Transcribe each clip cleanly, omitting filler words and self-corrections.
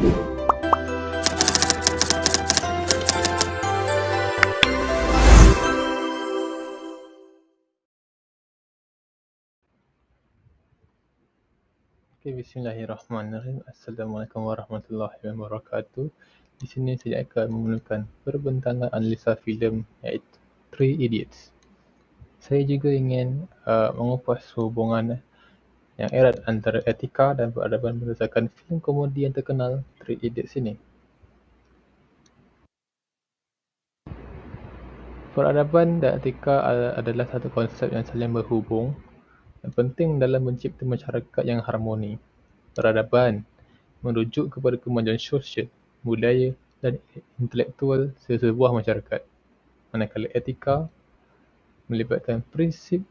Okay, bismillahirrahmanirrahim. Assalamualaikum warahmatullahi wabarakatuh. Di sini saya akan memulakan perbincangan analisa filem iaitu Three Idiots. Saya juga ingin mengupas hubungan yang erat antara etika dan peradaban berdasarkan filem komedi yang terkenal Three Idiots ini. Peradaban dan etika adalah satu konsep yang saling berhubung dan penting dalam mencipta masyarakat yang harmoni. Peradaban merujuk kepada kemajuan sosial, budaya dan intelektual sesebuah masyarakat, manakala etika melibatkan prinsip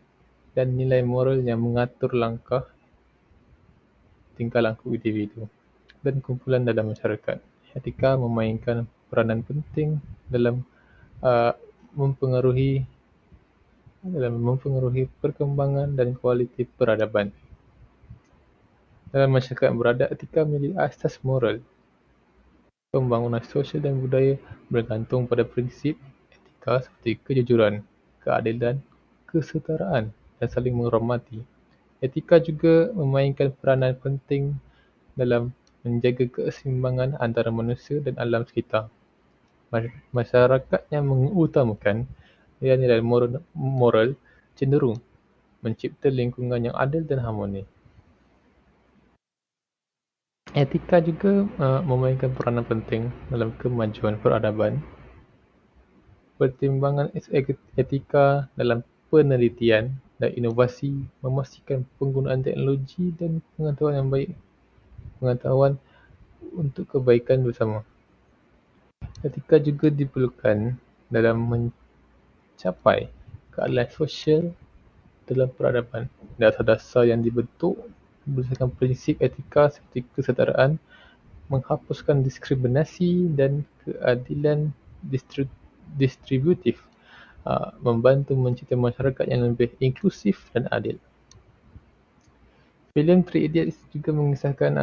dan nilai moral yang mengatur tingkah laku individu dan kumpulan dalam masyarakat. Etika memainkan peranan penting dalam uh, mempengaruhi perkembangan dan kualiti peradaban. Dalam masyarakat yang beradab, etika menjadi asas moral. Pembangunan sosial dan budaya bergantung pada prinsip etika seperti kejujuran, keadilan, kesetaraan dan saling menghormati. Etika juga memainkan peranan penting dalam menjaga keseimbangan antara manusia dan alam sekitar. Masyarakat yang mengutamakan nilai-nilai moral cenderung mencipta lingkungan yang adil dan harmoni. Etika juga memainkan peranan penting dalam kemajuan peradaban. Pertimbangan etika dalam penelitian dan inovasi memastikan penggunaan teknologi dan pengetahuan untuk kebaikan bersama. Etika juga diperlukan dalam mencapai keadilan sosial dalam peradaban. Dasar-dasar yang dibentuk berdasarkan prinsip etika seperti kesetaraan, menghapuskan diskriminasi dan keadilan distributif membantu mencipta masyarakat yang lebih inklusif dan adil. Filem Three Idiots juga mengisahkan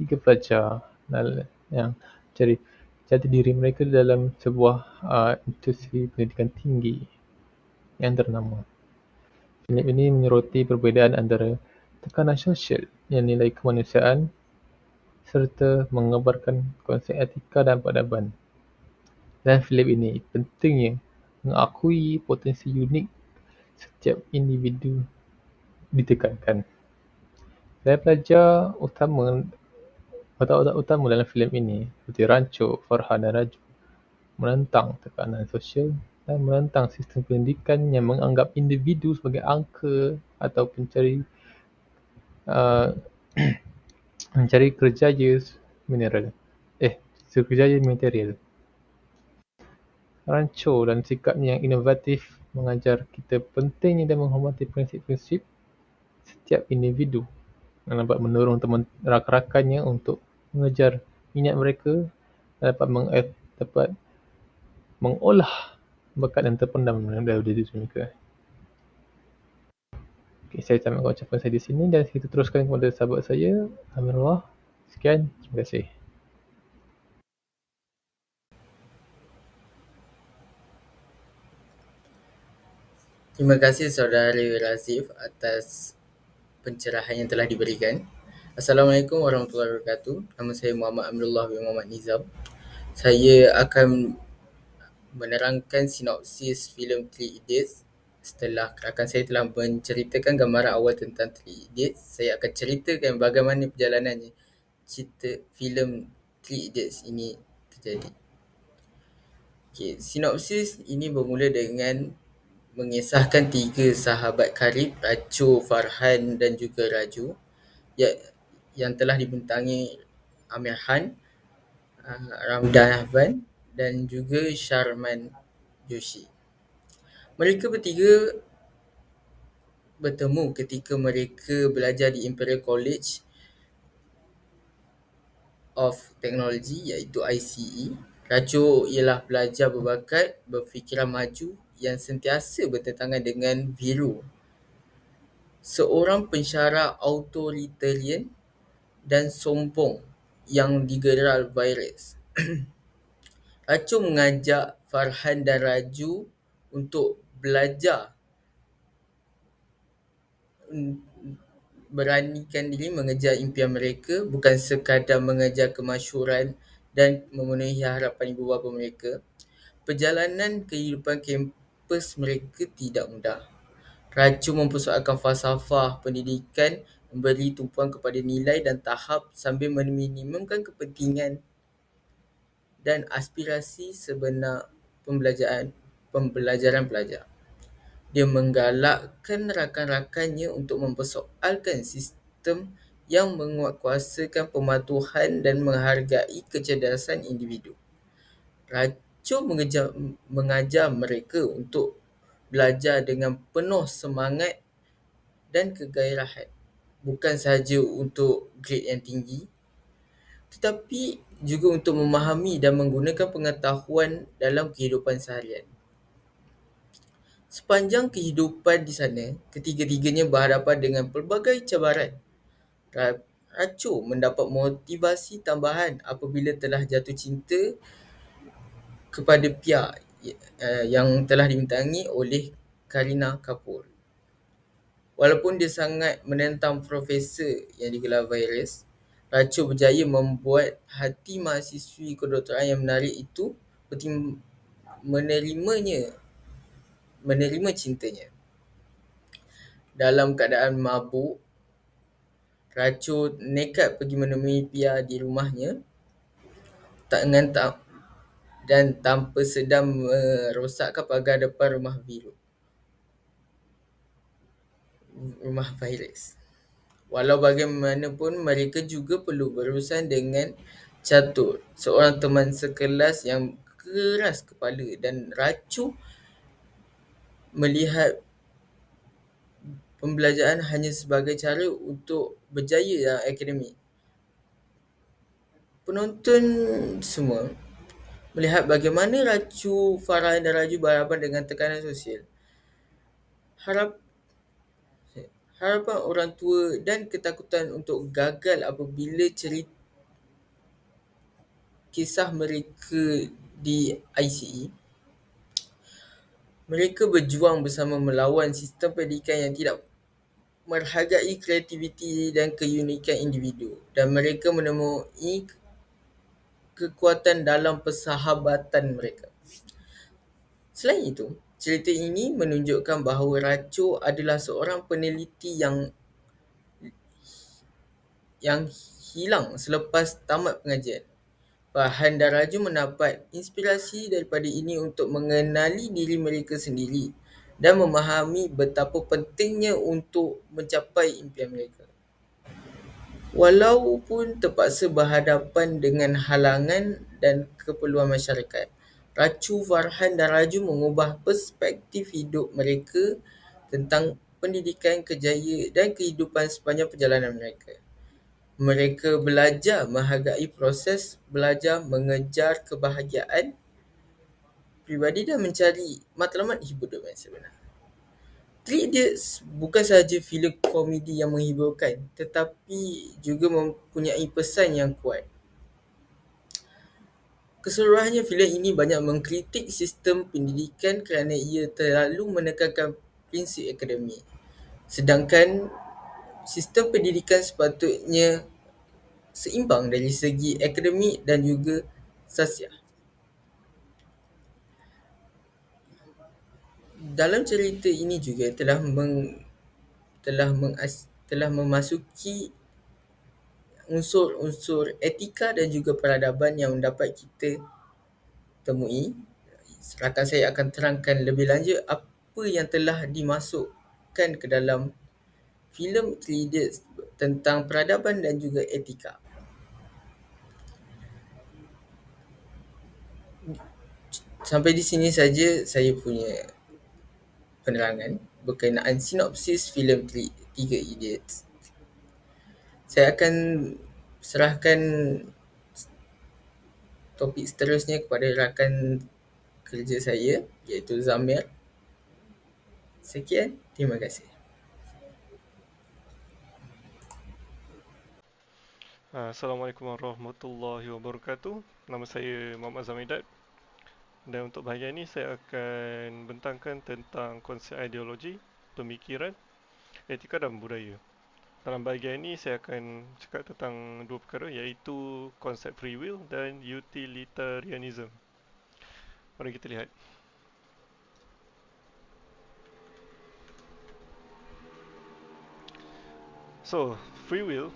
tiga pelajar yang mencari jati diri mereka dalam sebuah institusi pendidikan tinggi yang ternama. Filem ini menyoroti perbezaan antara tekanan sosial dan nilai kemanusiaan serta mengabarkan konsep etika dan peradaban. Dalam filem ini, pentingnya mengakui potensi unik setiap individu ditekankan. Dan pelajar watak utama dalam filem ini seperti Rancho, Farhan dan Raju menentang tekanan sosial dan menentang sistem pendidikan yang menganggap individu sebagai angka atau mencari kerjaya material. Rancho dan sikapnya yang inovatif mengajar kita pentingnya dan menghormati prinsip-prinsip setiap individu dan dapat mendorong rakan-rakannya untuk mengejar minat mereka dan dapat mengolah bakat yang terpendam dalam diri mereka. Okay, saya tamatkan ucapan saya di sini dan kita teruskan kepada sahabat saya, Amirullah. Sekian, terima kasih. Terima kasih Saudara Razif atas pencerahan yang telah diberikan. Assalamualaikum warahmatullahi wabarakatuh. Nama saya Muhammad Amirullah bin Muhammad Nizam. Saya akan menerangkan sinopsis filem Three Idiots. Setelah rakan saya telah menceritakan gambaran awal tentang Three Idiots, saya akan ceritakan bagaimana perjalanannya cerita filem Three Idiots ini terjadi. Okay, sinopsis ini bermula dengan mengisahkan tiga sahabat karib, Rancho, Farhan dan juga Raju, yang telah dibintangi Amir Khan, Ramdan Afvan dan juga Sharman Joshi. Mereka bertiga bertemu ketika mereka belajar di Imperial College of Technology iaitu ICE. Raju ialah pelajar berbakat, berfikiran maju yang sentiasa bertentangan dengan Viru, seorang pensyarah authoritarian dan sombong yang digerar virus. Racun mengajak Farhan dan Raju untuk belajar, beranikan diri mengejar impian mereka, bukan sekadar mengejar kemasyhuran dan memenuhi harapan ibu bapa mereka. Perjalanan kehidupan kampus mereka tidak mudah. Raju mempersoalkan falsafah pendidikan, memberi tumpuan kepada nilai dan tahap sambil meminimumkan kepentingan dan aspirasi sebenar pembelajaran pelajar. Dia menggalakkan rakan-rakannya untuk mempersoalkan sistem yang menguatkuasakan pematuhan dan menghargai kecerdasan individu. Racun mengajar mereka untuk belajar dengan penuh semangat dan kegairahan. Bukan sahaja untuk grade yang tinggi, tetapi juga untuk memahami dan menggunakan pengetahuan dalam kehidupan seharian. Sepanjang kehidupan di sana, ketiga-tiganya berhadapan dengan pelbagai cabaran. Racu mendapat motivasi tambahan apabila telah jatuh cinta kepada Pia yang telah dibintangi oleh Kareena Kapoor. Walaupun dia sangat menentang profesor yang digelar virus, Racu berjaya membuat hati mahasiswi kedoktoran yang menarik itu menerima cintanya. Dalam keadaan mabuk, Racu nekat pergi menemui Pia di rumahnya dan tanpa sedar merosakkan pagar depan rumah virus. Walau bagaimanapun, mereka juga perlu berurusan dengan Catur, seorang teman sekelas yang keras kepala, dan Racu melihat pembelajaran hanya sebagai cara untuk berjaya dalam akademik. Penonton semua melihat bagaimana Farhan dan Raju berhadapan dengan tekanan sosial, harapan orang tua dan ketakutan untuk gagal apabila cerita kisah mereka di ICE. Mereka berjuang bersama melawan sistem pendidikan yang tidak menghargai kreativiti dan keunikan individu, dan mereka menemui kekuatan dalam persahabatan mereka. Selain itu, cerita ini menunjukkan bahawa Racu adalah seorang peneliti yang hilang selepas tamat pengajian. Farhan dan Raju mendapat inspirasi daripada ini untuk mengenali diri mereka sendiri dan memahami betapa pentingnya untuk mencapai impian mereka. Walaupun terpaksa berhadapan dengan halangan dan keperluan masyarakat, Racu, Farhan dan Raju mengubah perspektif hidup mereka tentang pendidikan, kerjaya dan kehidupan sepanjang perjalanan mereka. Mereka belajar menghargai proses belajar, mengejar kebahagiaan pribadi dan mencari matlamat hidup yang sebenar. Three Idiots bukan sahaja filem komedi yang menghiburkan, tetapi juga mempunyai pesan yang kuat. Keseluruhannya, filem ini banyak mengkritik sistem pendidikan kerana ia terlalu menekankan prinsip akademik. Sedangkan sistem pendidikan sepatutnya seimbang dari segi akademik dan juga sosial. Dalam cerita ini juga telah memasuki unsur-unsur etika dan juga peradaban yang dapat kita temui. Rakan saya akan terangkan lebih lanjut apa yang telah dimasukkan ke dalam filem Three Idiots tentang peradaban dan juga etika. Sampai di sini saja saya punya penerangan berkenaan sinopsis filem Three Idiots. Saya akan serahkan topik seterusnya kepada rakan kerja saya, iaitu Zamir. Sekian, terima kasih. Assalamualaikum warahmatullahi wabarakatuh. Nama saya Muhammad Zamidat dan untuk bahagian ini saya akan bentangkan tentang konsep ideologi, pemikiran, etika dan budaya. Dalam bahagian ini saya akan cakap tentang dua perkara iaitu konsep free will dan utilitarianism. Mari kita lihat. So, free will.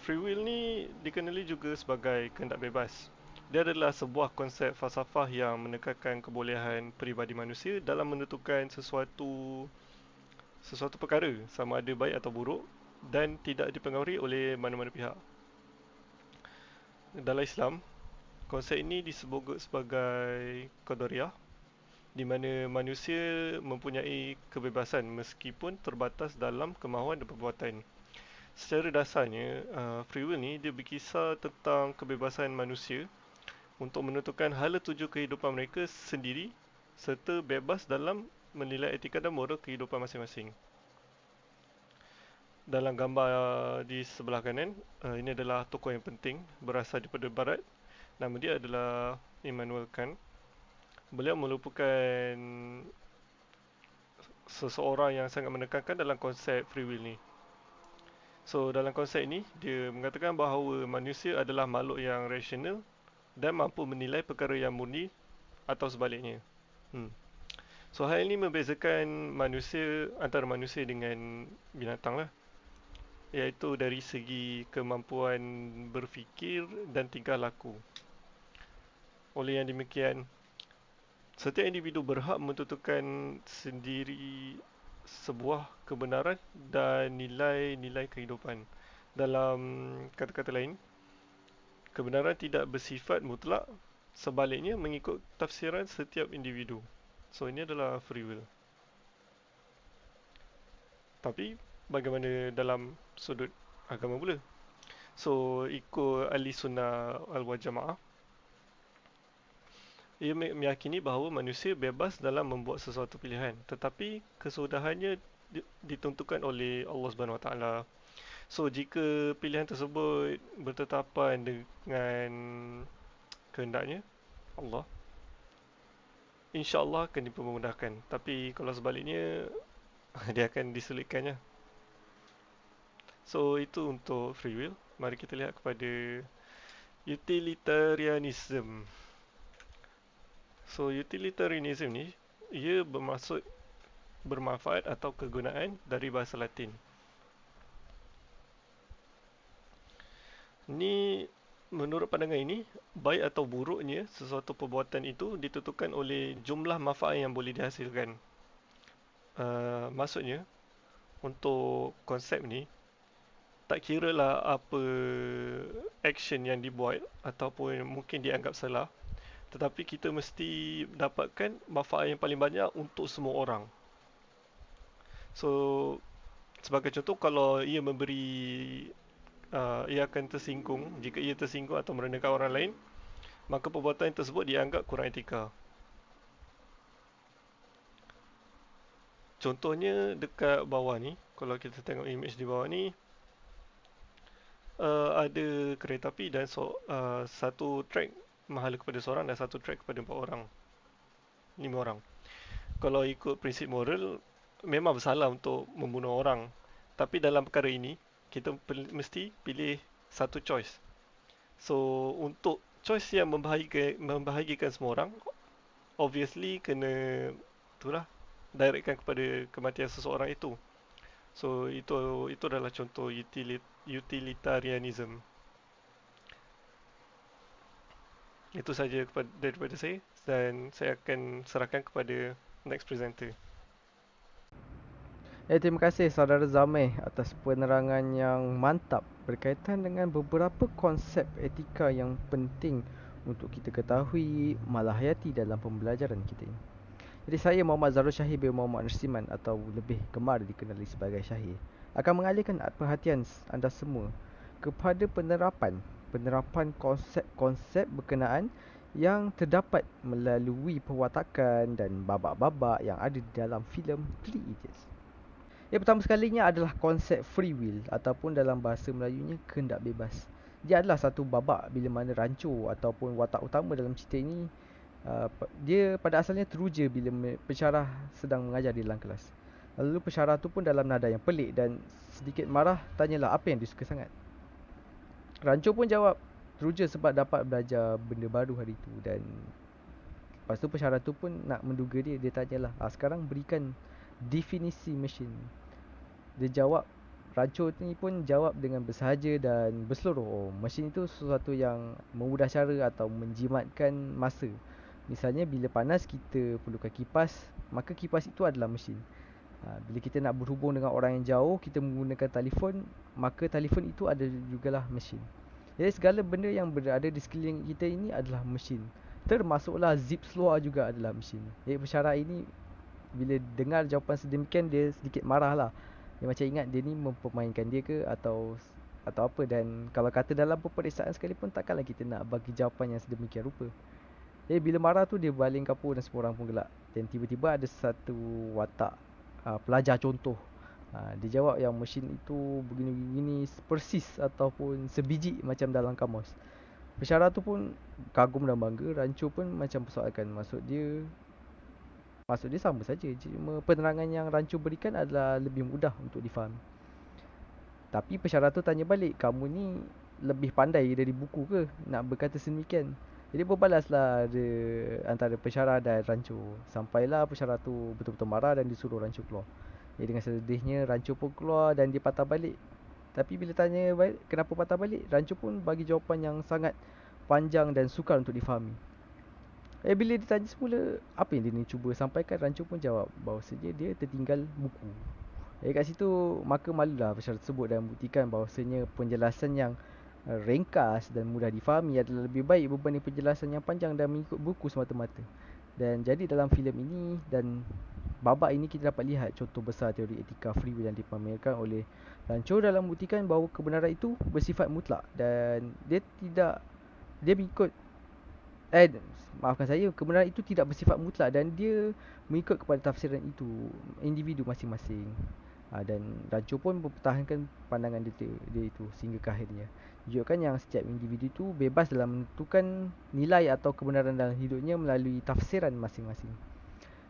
Free will ni dikenali juga sebagai kehendak bebas. Dia adalah sebuah konsep falsafah yang menekankan kebolehan peribadi manusia dalam menentukan sesuatu perkara sama ada baik atau buruk dan tidak dipengaruhi oleh mana-mana pihak. Dalam Islam, konsep ini disebut sebagai qadariyah di mana manusia mempunyai kebebasan meskipun terbatas dalam kemahuan dan perbuatan. Secara dasarnya, free will ni dia berkisar tentang kebebasan manusia untuk menentukan hala tuju kehidupan mereka sendiri serta bebas dalam menilai etika dan moral kehidupan masing-masing. Dalam gambar di sebelah kanan, ini adalah tokoh yang penting berasal daripada barat. Nama dia adalah Immanuel Kant. Beliau merupakan seseorang yang sangat menekankan dalam konsep free will ni. So, dalam konsep ini, dia mengatakan bahawa manusia adalah makhluk yang rasional dan mampu menilai perkara yang murni atau sebaliknya. So, hal ini membezakan manusia antara manusia dengan binatang lah, iaitu dari segi kemampuan berfikir dan tingkah laku. Oleh yang demikian, setiap individu berhak menentukan sendiri sebuah kebenaran dan nilai-nilai kehidupan. Dalam kata-kata lain, kebenaran tidak bersifat mutlak, sebaliknya mengikut tafsiran setiap individu. So, ini adalah free will. Tapi, bagaimana dalam sudut agama pula? So, ikut ahli sunnah al-wal jamaah, ia meyakini bahawa manusia bebas dalam membuat sesuatu pilihan, tetapi kesudahannya ditentukan oleh Allah Subhanahu Wa Taala. So, jika pilihan tersebut bertetapan dengan kehendaknya Allah, insya-Allah akan dipermudahkan. Tapi kalau sebaliknya, dia akan disulitkannya. So, itu untuk free will. Mari kita lihat kepada utilitarianism. So, utilitarianism ni, ia bermaksud bermanfaat atau kegunaan dari bahasa Latin. Ni, menurut pandangan ini, baik atau buruknya sesuatu perbuatan itu ditentukan oleh jumlah manfaat yang boleh dihasilkan. Maksudnya, untuk konsep ni, tak kira lah apa action yang dibuat ataupun mungkin dianggap salah, tetapi kita mesti dapatkan manfaat yang paling banyak untuk semua orang. So, sebagai contoh, kalau ia memberi, ia akan tersinggung. Jika ia tersinggung atau merendahkan orang lain, maka perbuatan tersebut dianggap kurang etika. Contohnya dekat bawah ni, kalau kita tengok image di bawah ni, ada kereta api dan satu track mahala kepada seorang dan satu track kepada 4 orang, 5 orang. Kalau ikut prinsip moral, memang bersalah untuk membunuh orang. Tapi dalam perkara ini, kita mesti pilih satu choice. So, untuk choice yang membahagikan semua orang, obviously kena itulah directkan kepada kematian seseorang itu. So, itu adalah contoh utilitarianism. Itu saja daripada saya dan saya akan serahkan kepada next presenter. Terima kasih saudara Zameh atas penerangan yang mantap berkaitan dengan beberapa konsep etika yang penting untuk kita ketahui malahayati dalam pembelajaran kita ini. Jadi saya Muhammad Zarul Syahir bin Muhammad Nursiman atau lebih gemar dikenali sebagai Syahir akan mengalihkan perhatian anda semua kepada penerapan konsep-konsep berkenaan yang terdapat melalui perwatakan dan babak-babak yang ada di dalam filem Three Idiots. Yang pertama sekalinya adalah konsep free will ataupun dalam bahasa Melayunya kehendak bebas. dia adalah satu babak bila mana rancu ataupun watak utama dalam cerita ini dia pada asalnya teruja bila pensyarah sedang mengajar di dalam kelas. Lalu pensyarah tu pun dalam nada yang pelik dan sedikit marah tanyalah apa yang dia suka sangat. Rancu pun jawab teruja sebab dapat belajar benda baru hari itu. Dan lepas tu pensyarah tu pun nak menduga dia tanyalah, sekarang berikan definisi mesin. Dia jawab, Rancu ni pun jawab dengan bersahaja dan berseluruh. Mesin itu sesuatu yang memudah cara atau menjimatkan masa. Misalnya bila panas kita perlukan kipas, maka kipas itu adalah mesin. Bila kita nak berhubung dengan orang yang jauh, kita menggunakan telefon, maka telefon itu ada jugalah mesin. Jadi segala benda yang berada di sekeliling kita ini adalah mesin. Termasuklah zip seluar juga adalah mesin. Jadi pensyarah ini bila dengar jawapan sedemikian, dia sedikit marah lah. Dia macam ingat dia ni mempermainkan dia ke atau apa. Dan kalau kata dalam peperiksaan sekalipun, takkanlah kita nak bagi jawapan yang sedemikian rupa. Jadi bila marah tu dia baling kapur dan semua orang pun gelak. Dan tiba-tiba ada satu watak pelajar contoh. Dia jawab yang mesin itu begini-begini persis ataupun sebiji macam dalam kamus. Pensyarah tu pun kagum dan bangga. Rancu pun macam persoalkan, maksud dia sama saja. Cuma penerangan yang Rancu berikan adalah lebih mudah untuk difahami. Tapi pensyarah tu tanya balik, kamu ni lebih pandai dari buku ke nak berkata sedemikian? Jadi berbalaslah antara pensyarah dan Rancu. Sampailah pensyarah tu betul-betul marah dan disuruh Rancu keluar. Jadi dengan sedihnya Rancu pun keluar dan dia patah balik. Tapi bila tanya balik, kenapa patah balik, Rancu pun bagi jawapan yang sangat panjang dan sukar untuk difahami. Bila ditanya semula apa yang dia ni cuba sampaikan, Rancu pun jawab bahawasanya dia tertinggal buku. Kat situ maka malulah pensyarah tersebut dan buktikan bahawasanya penjelasan yang ringkas dan mudah difahami adalah lebih baik berbanding penjelasan yang panjang dan mengikut buku semata-mata. Dan jadi dalam filem ini dan babak ini kita dapat lihat contoh besar teori etika free will yang dipamerkan oleh Rancu dalam membuktikan bahawa kebenaran itu bersifat mutlak dan kebenaran itu tidak bersifat mutlak dan dia mengikut kepada tafsiran itu individu masing-masing. Dan Rancu pun mempertahankan pandangan dia itu sehingga ke akhirnya. Tunjukkan yang setiap individu itu bebas dalam menentukan nilai atau kebenaran dalam hidupnya melalui tafsiran masing-masing.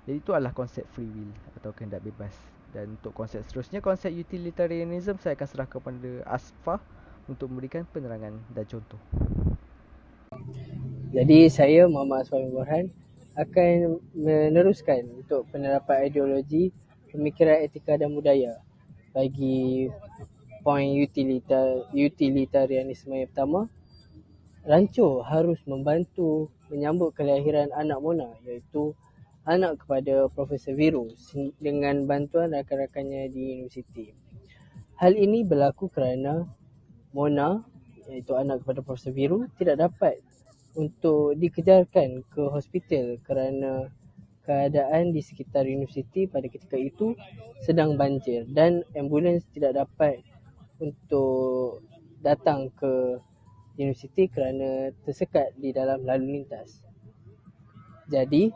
Jadi itu adalah konsep free will atau kehendak bebas. Dan untuk konsep seterusnya, konsep utilitarianism, saya akan serahkan kepada Asfah untuk memberikan penerangan dan contoh. Jadi saya Muhammad Asfah Burhan akan meneruskan untuk penerapan ideologi pemikiran etika dan budaya bagi poin utilitarianisme yang pertama. Rancu harus membantu menyambut kelahiran anak Mona, iaitu anak kepada Profesor Viru dengan bantuan rakan-rakannya di universiti. Hal ini berlaku kerana Mona, iaitu anak kepada Profesor Viru, tidak dapat untuk dikejarkan ke hospital kerana keadaan di sekitar universiti pada ketika itu sedang banjir dan ambulans tidak dapat untuk datang ke universiti kerana tersekat di dalam lalu lintas. Jadi,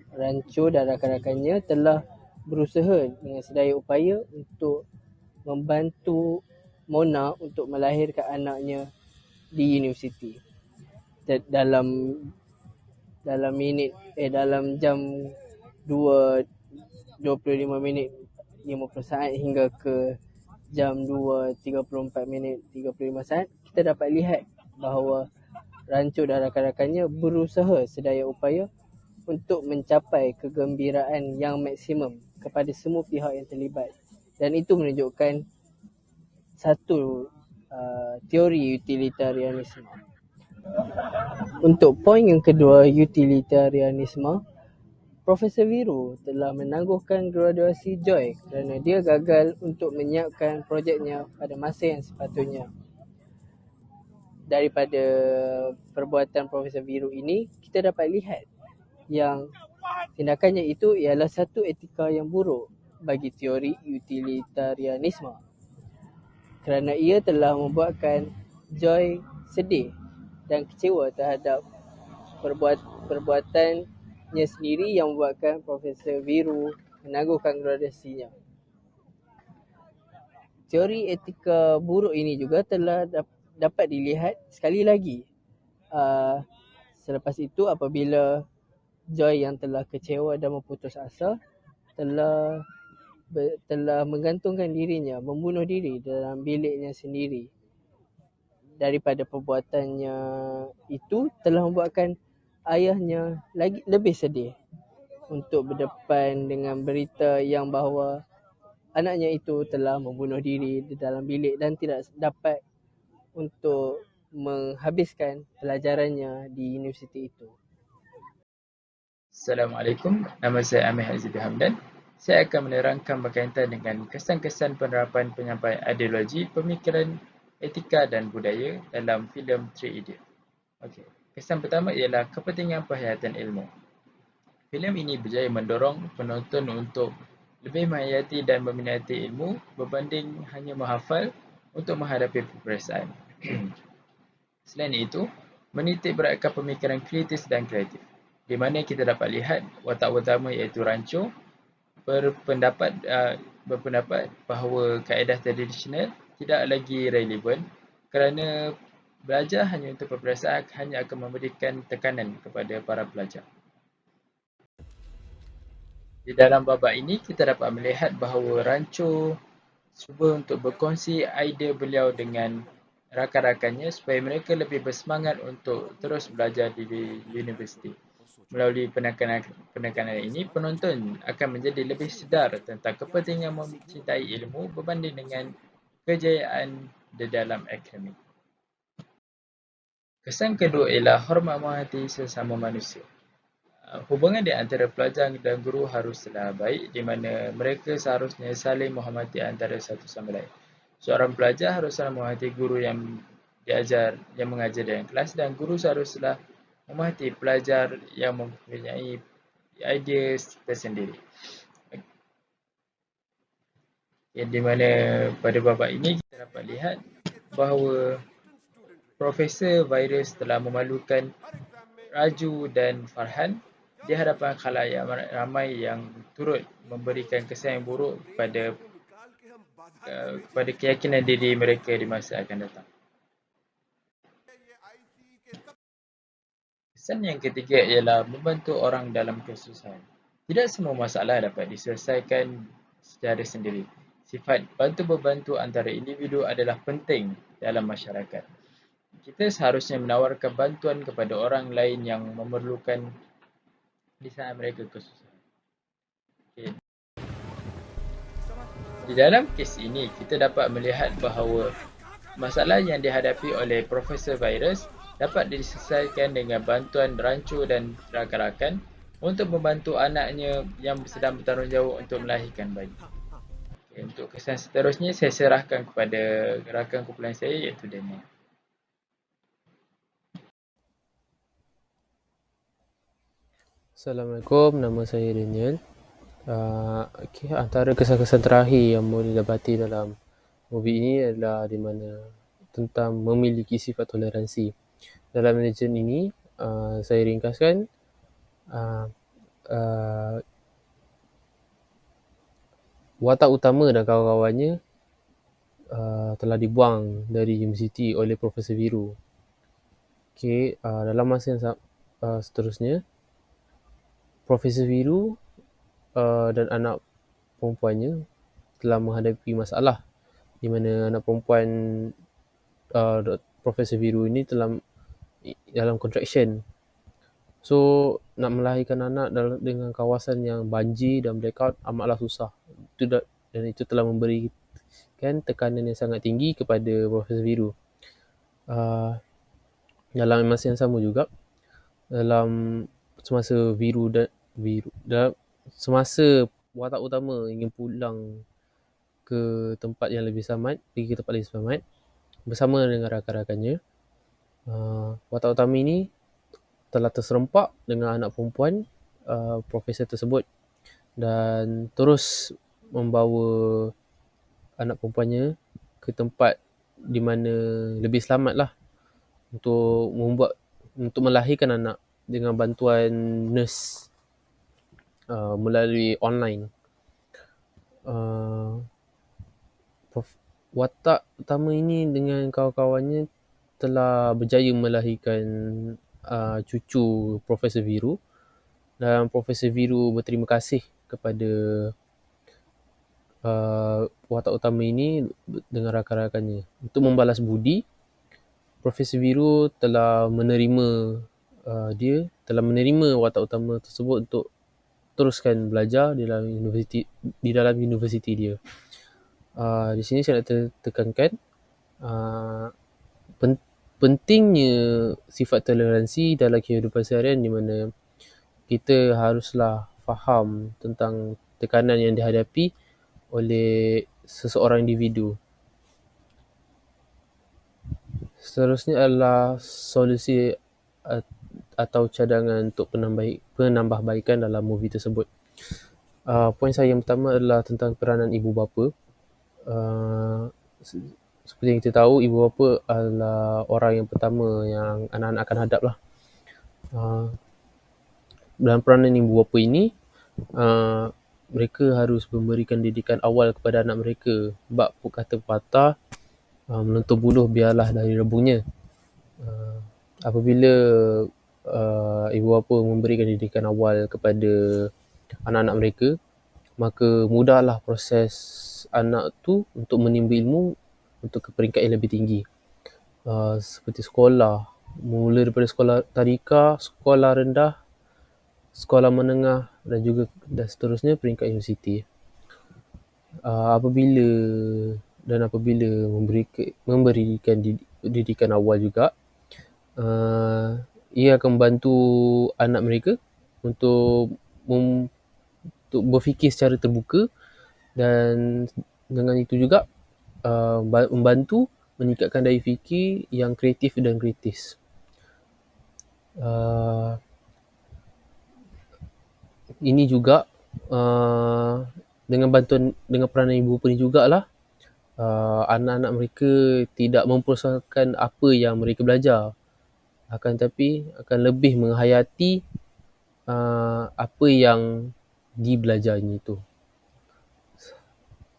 Rancu dan rakan-rakannya telah berusaha dengan sedaya upaya untuk membantu Mona untuk melahirkan anaknya di universiti. Dalam jam 2.25 minit 50 saat hingga ke jam 2.34 minit 35 saat, kita dapat lihat bahawa Rancu dan rakan-rakannya berusaha sedaya upaya untuk mencapai kegembiraan yang maksimum kepada semua pihak yang terlibat. Dan itu menunjukkan satu teori utilitarianisme. Untuk poin yang kedua, utilitarianisme, Profesor Viru telah menangguhkan graduasi Joy kerana dia gagal untuk menyiapkan projeknya pada masa yang sepatutnya. Daripada perbuatan Profesor Viru ini, kita dapat lihat yang tindakannya itu ialah satu etika yang buruk bagi teori utilitarianisme kerana ia telah membuatkan Joy sedih dan kecewa terhadap perbuatannya sendiri yang membuatkan Profesor Viru menangguhkan graduasinya. Teori etika buruk ini juga telah dapat dilihat sekali lagi. Selepas itu apabila Joy yang telah kecewa dan berputus asa telah menggantungkan dirinya, membunuh diri dalam biliknya sendiri, daripada perbuatannya itu telah membuatkan ayahnya lagi lebih sedih untuk berdepan dengan berita yang bahawa anaknya itu telah membunuh diri di dalam bilik dan tidak dapat untuk menghabiskan pelajarannya di universiti itu. Assalamualaikum, nama saya Amir Azizi Hamdan. Saya akan menerangkan berkaitan dengan kesan-kesan penerapan penyampaian ideologi, pemikiran, etika dan budaya dalam filem Three Idiots. Okey, kesan pertama ialah kepentingan penghayatan ilmu. Filem ini berjaya mendorong penonton untuk lebih menghayati dan meminati ilmu berbanding hanya menghafal untuk menghadapi peperiksaan. Selain itu, menitik beratkan pemikiran kritis dan kreatif, di mana kita dapat lihat watak utama iaitu Rancho berpendapat bahawa kaedah tradisional tidak lagi relevan kerana belajar hanya untuk peperiksaan hanya akan memberikan tekanan kepada para pelajar. Di dalam babak ini, kita dapat melihat bahawa Rancho cuba untuk berkongsi idea beliau dengan rakan-rakannya supaya mereka lebih bersemangat untuk terus belajar di universiti. Melalui penekanan ini, penonton akan menjadi lebih sedar tentang kepentingan mencintai ilmu berbanding dengan kejayaan di dalam akademik. Kesan kedua ialah hormat menghormati sesama manusia. Hubungan di antara pelajar dan guru haruslah baik di mana mereka seharusnya saling menghormati antara satu sama lain. Seorang pelajar haruslah menghormati guru yang mengajar dalam kelas dan guru seharuslah menghormati pelajar yang mempunyai idea tersendiri. Di mana pada babak ini kita dapat lihat bahawa Profesor Virus telah memalukan Raju dan Farhan di hadapan khalayak ramai yang turut memberikan kesan yang buruk kepada keyakinan diri mereka di masa akan datang. Kesan yang ketiga ialah membantu orang dalam kesusahan. Tidak semua masalah dapat diselesaikan secara sendiri. Sifat bantu-membantu antara individu adalah penting dalam masyarakat. Kita seharusnya menawarkan bantuan kepada orang lain yang memerlukan di saat mereka kesusahan. Okay. Di dalam kes ini, kita dapat melihat bahawa masalah yang dihadapi oleh Profesor Virus dapat diselesaikan dengan bantuan Rancho dan rakan-rakan untuk membantu anaknya yang sedang bertanggungjawab untuk melahirkan bayi. Okay, untuk kesan seterusnya, saya serahkan kepada rakan kumpulan saya iaitu Daniel. Assalamualaikum, nama saya Daniel. Antara kesan-kesan terakhir yang boleh dapati dalam movie ini adalah di mana tentang memiliki sifat toleransi. Dalam legend ini, saya ringkaskan, watak utama dan kawan-kawannya telah dibuang dari universiti oleh Profesor Viru. Dalam masa yang seterusnya, Profesor Viru dan anak perempuannya telah menghadapi masalah di mana anak perempuan Profesor Viru ini dalam contraction. So, nak melahirkan anak dengan kawasan yang banjir dan blackout amatlah susah. Dan itu telah memberikan tekanan yang sangat tinggi kepada Profesor Viru. Dalam masa yang sama juga, dalam semasa semasa watak utama ingin pulang ke tempat yang lebih selamat, pergi ke tempat lebih selamat bersama dengan rakan-rakannya, watak utama ini telah terserempak dengan anak perempuan profesor tersebut dan terus membawa anak perempuannya ke tempat di mana lebih selamat lah untuk melahirkan anak dengan bantuan nurse melalui online. Watak utama ini dengan kawan-kawannya telah berjaya melahirkan cucu Profesor Viru, dan Profesor Viru berterima kasih kepada watak utama ini dengan rakan-rakannya. Untuk membalas budi, Profesor Viru telah menerima watak utama tersebut untuk teruskan belajar di dalam universiti dia. Di sini saya nak tekankan pentingnya sifat toleransi dalam kehidupan seharian, di mana kita haruslah faham tentang tekanan yang dihadapi oleh seseorang individu. Seterusnya adalah solusi atau cadangan untuk penambahbaikan dalam movie tersebut. Poin saya yang pertama adalah tentang peranan ibu bapa. Seperti yang kita tahu, ibu bapa adalah orang yang pertama yang anak-anak akan hadap lah. Dalam peranan ibu bapa ini, mereka harus memberikan didikan awal kepada anak mereka. Sebab kata pepatah, menuntut buluh biarlah dari rebungnya. Apabila ibu bapa memberikan didikan awal kepada anak-anak mereka, maka mudahlah proses anak tu untuk menimba ilmu untuk ke peringkat yang lebih tinggi. Seperti sekolah, mula daripada sekolah tadika, sekolah rendah, sekolah menengah dan seterusnya peringkat universiti. Apabila memberikan didikan awal juga, ia akan membantu anak mereka untuk berfikir secara terbuka, dan dengan itu juga membantu meningkatkan daya fikir yang kreatif dan kritis. Ini juga dengan peranan ibu bapa ni jugalah anak-anak mereka tidak mempersoalkan apa yang mereka belajar, akan tetapi akan lebih menghayati apa yang dibelajarnya itu.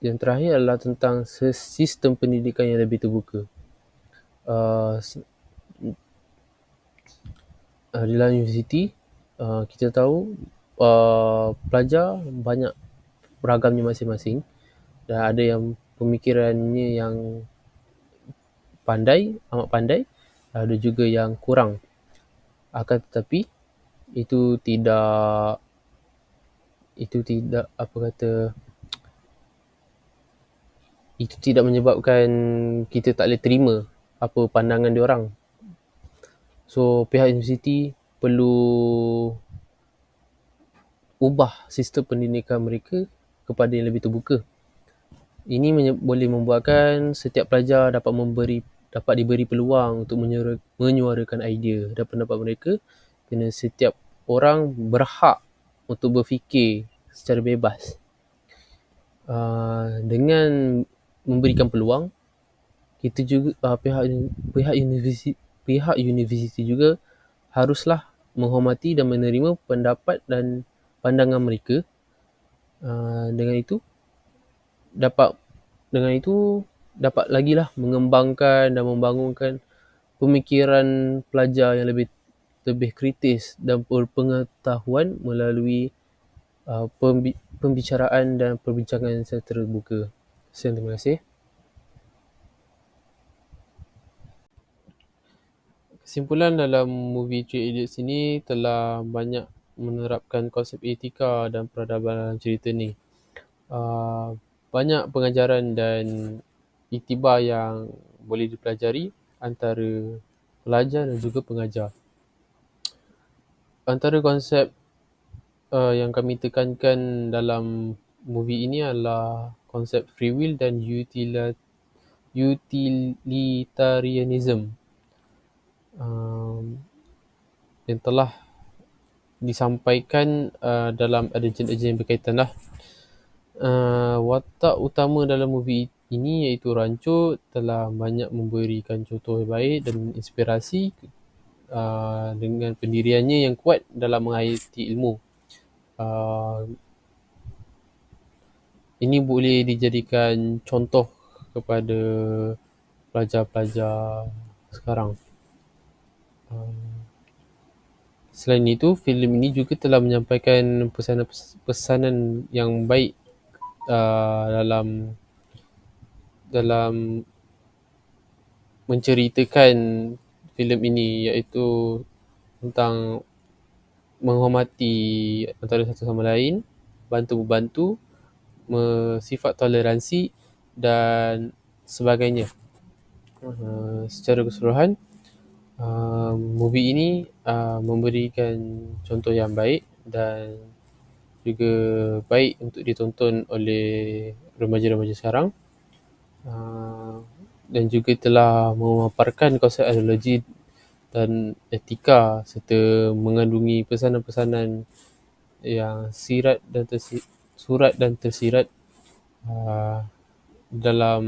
Yang terakhir adalah tentang sistem pendidikan yang lebih terbuka. Di dalam universiti, kita tahu pelajar banyak beragamnya masing-masing, dan ada yang pemikirannya yang amat pandai, ada juga yang kurang. Akan tetapi itu tidak menyebabkan kita tak boleh terima apa pandangan diorang. So pihak universiti perlu ubah sistem pendidikan mereka kepada yang lebih terbuka. Ini boleh membuatkan setiap pelajar dapat diberi peluang untuk menyuarakan idea dan pendapat mereka, kerana setiap orang berhak untuk berfikir secara bebas. Dengan memberikan peluang, kita juga pihak universiti juga haruslah menghormati dan menerima pendapat dan pandangan mereka. Dengan itu dapat lagilah mengembangkan dan membangunkan pemikiran pelajar yang lebih kritis dan berpengetahuan melalui pembicaraan dan perbincangan secara terbuka. Terima kasih. Kesimpulan dalam movie Three Idiots ini telah banyak menerapkan konsep etika dan peradaban dalam cerita ni. Banyak pengajaran dan iktibar yang boleh dipelajari antara pelajar dan juga pengajar. Antara konsep yang kami tekankan dalam movie ini adalah konsep free will dan utilitarianism yang telah disampaikan dalam agen-agen yang berkaitan lah. Watak utama dalam movie ini iaitu Rancho telah banyak memberikan contoh yang baik dan inspirasi dengan pendiriannya yang kuat dalam menghayati ilmu. Ini boleh dijadikan contoh kepada pelajar-pelajar sekarang. Selain itu, filem ini juga telah menyampaikan pesanan yang baik dalam menceritakan filem ini, iaitu tentang menghormati antara satu sama lain, bantu-membantu, sifat toleransi dan sebagainya. Secara keseluruhan, movie ini memberikan contoh yang baik dan juga baik untuk ditonton oleh remaja-remaja sekarang, dan juga telah memaparkan konsep ideologi dan etika serta mengandungi pesanan-pesanan yang surat dan tersirat dalam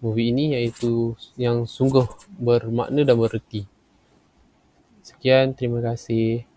movie ini, iaitu yang sungguh bermakna dan bererti. Sekian, terima kasih.